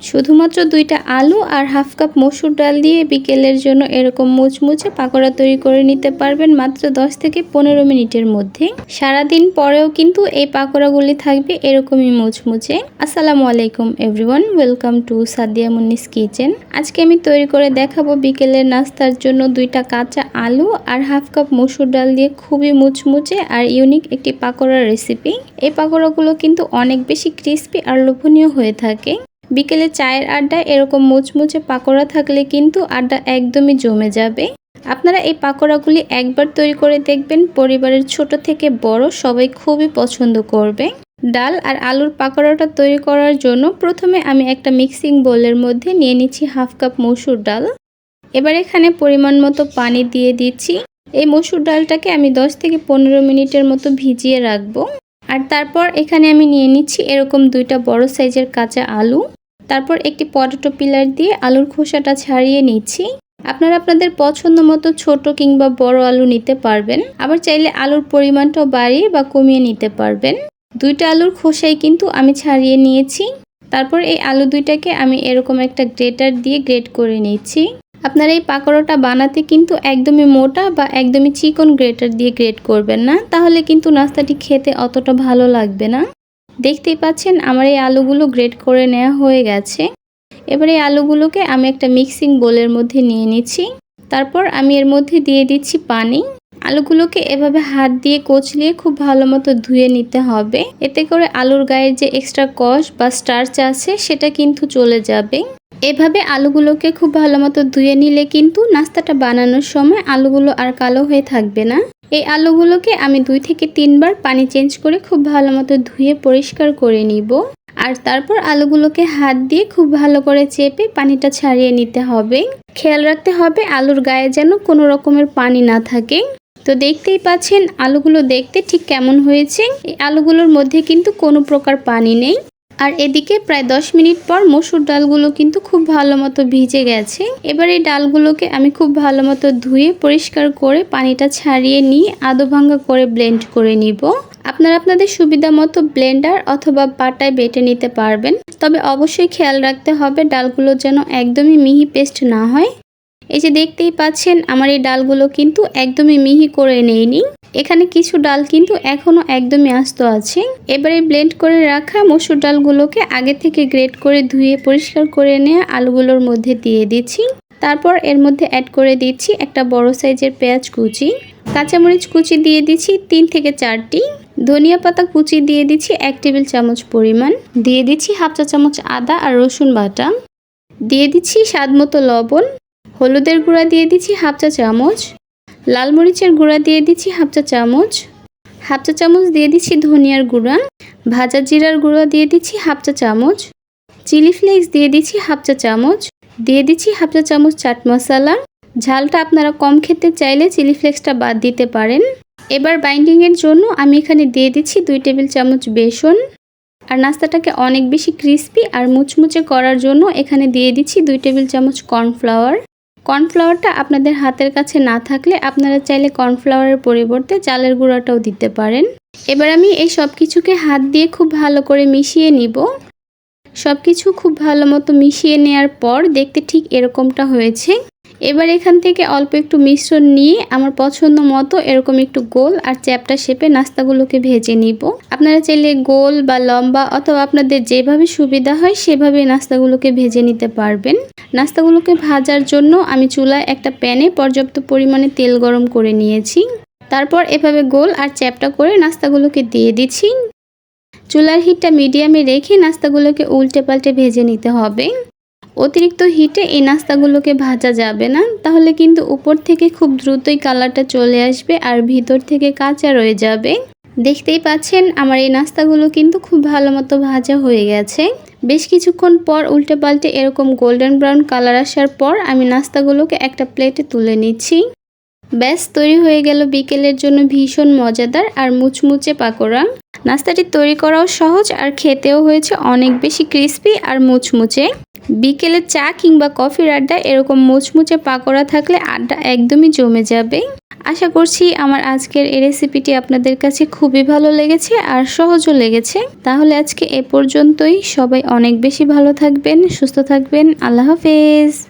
শুধুমাত্র 2টা আলু আর হাফ কাপ মসুর ডাল দিয়ে বিকেলের জন্য এরকম মুচমুচে পাকোড়া তৈরি করে নিতে পারবেন মাত্র 10 থেকে 15 মিনিটের মধ্যে। সারাদিন পরেও কিন্তু এই পাকোড়াগুলি থাকবে এরকমই মুচমুচে। আসসালামু আলাইকুম everyone, welcome to Sadia মুন্নিস kitchen. আজকে আমি তৈরি করে দেখাবো বিকেলের নাস্তার জন্য 2টা কাঁচা আলু আর হাফ কাপ মসুর ডাল দিয়ে খুবই মুচমুচে আর ইউনিক একটি পাকোড়ার রেসিপি। এই পাকোড়াগুলো কিন্তু অনেক বেশি ক্রিস্পি আর লোভনীয় হয়ে থাকে। বিকেলে চায়ের আড্ডায় এরকম মুচমুচে পাকোড়া থাকলে কিন্তু আড্ডা একদমই জমে যাবে। আপনারা এই পাকোড়াগুলি একবার তৈরি করে দেখবেন, পরিবারের ছোট থেকে বড় সবাই খুবই পছন্দ করবে। ডাল আর আলুর পাকোড়াটা তৈরি করার জন্য প্রথমে আমি একটা মিক্সিং বোলের মধ্যে নিয়ে নিচ্ছি হাফ কাপ মসুর ডাল। এবার এখানে পরিমাণ মতো পানি দিয়ে দিচ্ছি। এই মসুর ডালটাকে আমি 10 থেকে 15 মিনিটের মতো ভিজিয়ে রাখবো। আর তারপর এখানে আমি নিয়ে নিচ্ছি এরকম 2টা বড় সাইজের কাঁচা আলু। তারপর একটি পটেটো পিলার দিয়ে আলুর খোসাটা ছাড়িয়ে নিচ্ছি। আপনারা আপনাদের পছন্দ মতো ছোট কিংবা বড় আলু নিতে পারবেন, আবার চাইলে আলুর পরিমাণটাও বাড়িয়ে বা কমিয়ে নিতে পারবেন। 2টা আলুর খোসাই কিন্তু আমি ছাড়িয়ে নিয়েছি। তারপর এই আলু 2টাকে আমি এরকম একটা গ্রেটার দিয়ে গ্রেট করে নিচ্ছি। আপনারা এই পাকোড়াটা বানাতে কিন্তু একদমই মোটা বা একদমই চিকন গ্রেটার দিয়ে গ্রেট করবেন না, তাহলে কিন্তু নাস্তাটি খেতে অতটা ভালো লাগবে না। দেখতেই পাচ্ছেন আমার এই আলুগুলো গ্রেট করে নেওয়া হয়ে গেছে। এবার এই আলুগুলোকে আমি একটা মিক্সিং বোলের মধ্যে নিয়ে নিচ্ছি। তারপর আমি এর মধ্যে দিয়ে দিচ্ছি পানি। আলুগুলোকে এভাবে হাত দিয়ে কচলিয়ে খুব ভালো মতো ধুয়ে নিতে হবে। এতে করে আলুর গায়ের যে এক্সট্রা কষ বা স্টার্চ আছে সেটা কিন্তু চলে যাবে। এভাবে আলুগুলোকে খুব ভালো মতো ধুয়ে নিলে কিন্তু নাস্তাটা বানানোর সময় আলুগুলো আর কালো হয়ে থাকবে না। এই আলুগুলোকে আমি 2 থেকে 3 বার পানি চেঞ্জ করে খুব ভালো মতো ধুয়ে পরিষ্কার করে নিব। আর তারপর আলুগুলোকে হাত দিয়ে খুব ভালো করে চেপে পানিটা ছাড়িয়ে নিতে হবে। খেয়াল রাখতে হবে আলুর গায়ে যেন কোনো রকমের পানি না থাকে। তো দেখতেই পাচ্ছেন আলুগুলো দেখতে ঠিক কেমন হয়েছে। এই আলুগুলোর মধ্যে কিন্তু কোনো প্রকার পানি নেই। আর এদিকে প্রায় 10 মিনিট পর মসুর ডালগুলো কিন্তু খুব ভালো মতো ভিজে গেছে। এবার এই ডালগুলোকে আমি খুব ভালো মতো ধুয়ে পরিষ্কার করে পানিটা ছাড়িয়ে নিয়ে আধো ভাঙা করে ব্লেন্ড করে নিব। আপনারা আপনাদের সুবিধা মতো ব্লেন্ডার অথবা পাটায় বেটে নিতে পারবেন, তবে অবশ্যই খেয়াল রাখতে হবে ডালগুলো যেন একদমই মিহি পেস্ট না হয়। এই যে দেখতেই পাচ্ছেন আমার এই ডালগুলো কিন্তু একদমই মিহি করে নেইনি। এখানে কিছু ডাল কিন্তু এখনো একদমই আস্ত আছে। এবারে ব্লেন্ড করে রাখা মসুর ডালগুলোকে আগে থেকে গ্রেট করে ধুয়ে পরিষ্কার করে নেওয়া আলুগুলোর মধ্যে দিয়ে দিচ্ছি। তারপর এর মধ্যে অ্যাড করে দিচ্ছি একটা বড় সাইজের পেঁয়াজ কুচি, কাঁচামরিচ কুচি দিয়ে দিচ্ছি 3 থেকে 4টি, ধনিয়া পাতা কুচি দিয়ে দিচ্ছি 1 টেবিল চামচ পরিমাণ, দিয়ে দিচ্ছি হাফ চা চামচ আদা আর রসুন বাটা, দিয়ে দিচ্ছি স্বাদ মতো লবণ, হলুদের গুঁড়া দিয়ে দিচ্ছি হাফ চা চামচ, লাল মরিচের গুঁড়া দিয়ে দিচ্ছি হাফ চা চামচ, হাফ চা চামচ দিয়ে দিচ্ছি ধনিয়ার গুঁড়া, ভাজা জিরার গুঁড়া দিয়ে দিচ্ছি হাফ চা চামচ, চিলি ফ্লেক্স দিয়ে দিচ্ছি হাফ চা চামচ, দিয়ে দিচ্ছি হাফ চা চামচ চাট মশলা। ঝালটা আপনারা কম খেতে চাইলে চিলি ফ্লেক্সটা বাদ দিতে পারেন। এবার বাইন্ডিংয়ের জন্য আমি এখানে দিয়ে দিচ্ছি 2 টেবিল চামচ বেসন। আর নাস্তাটাকে অনেক বেশি ক্রিস্পি আর মুচমুচে করার জন্য এখানে দিয়ে দিচ্ছি 2 টেবিল চামচ কর্নফ্লাওয়ার। কর্নফ্লাওয়ারটা আপনাদের হাতের কাছে না থাকলে আপনারা চাইলে কর্নফ্লাওয়ারের পরিবর্তে চালের গুঁড়াটাও দিতে পারেন। এবার আমি এই সব কিছুকে হাত দিয়ে খুব ভালো করে মিশিয়ে নিব। সব কিছু খুব ভালো মতো মিশিয়ে নেওয়ার পর দেখতে ঠিক এরকমটা হয়েছে। এবার এখান থেকে অল্প একটু মিশ্রণ নিয়ে আমার পছন্দ মতো এরকম একটু গোল আর চ্যাপ্টা শেপে নাস্তাগুলোকে ভেজে নিব। আপনারা চাইলে গোল বা লম্বা অথবা আপনাদের যেভাবে সুবিধা হয় সেভাবে নাস্তাগুলোকে ভেজে নিতে পারবেন। নাস্তাগুলোকে ভাজার জন্য আমি চুলায় একটা প্যানে পর্যাপ্ত পরিমাণে তেল গরম করে নিয়েছি। তারপর এভাবে গোল আর চ্যাপ্টা করে নাস্তাগুলোকে দিয়ে দিচ্ছি। চুলার হিটটা মিডিয়ামে রেখে নাস্তাগুলোকে উল্টে পাল্টে ভেজে নিতে হবে। অতিরিক্ত হিটে এই নাস্তাগুলোকে ভাজা যাবে না, তাহলে কিন্তু উপর থেকে খুব দ্রুতই কালারটা চলে আসবে আর ভিতর থেকে কাঁচা রয়ে যাবে। দেখতেই পাচ্ছেন আমার এই নাস্তাগুলো কিন্তু খুব ভালো মতো ভাজা হয়ে গেছে। বেশ কিছুক্ষণ পর উল্টে পাল্টে এরকম গোল্ডেন ব্রাউন কালার আসার পর আমি নাস্তাগুলোকে একটা প্লেটে তুলে নিচ্ছি। ব্যাস তৈরি হয়ে গেল বিকেলের জন্য ভীষণ মজাদার আর মুচমুচে পাকোড়া। নাস্তাটি তৈরি করাও সহজ আর খেতেও হয়েছে অনেক বেশি ক্রিস্পি আর মুচমুচে। বিকেলে চা কিংবা কফির আড্ডায় এরকম মুচমুচে পাকোড়া থাকলে আড্ডা একদমই জমে যাবে। আশা করছি আমার আজকের এই রেসিপিটি আপনাদের কাছে খুবই ভালো লেগেছে আর সহজও লেগেছে। তাহলে আজকে এ পর্যন্তই। সবাই অনেক বেশি ভালো থাকবেন, সুস্থ থাকবেন। আল্লাহ হাফেজ।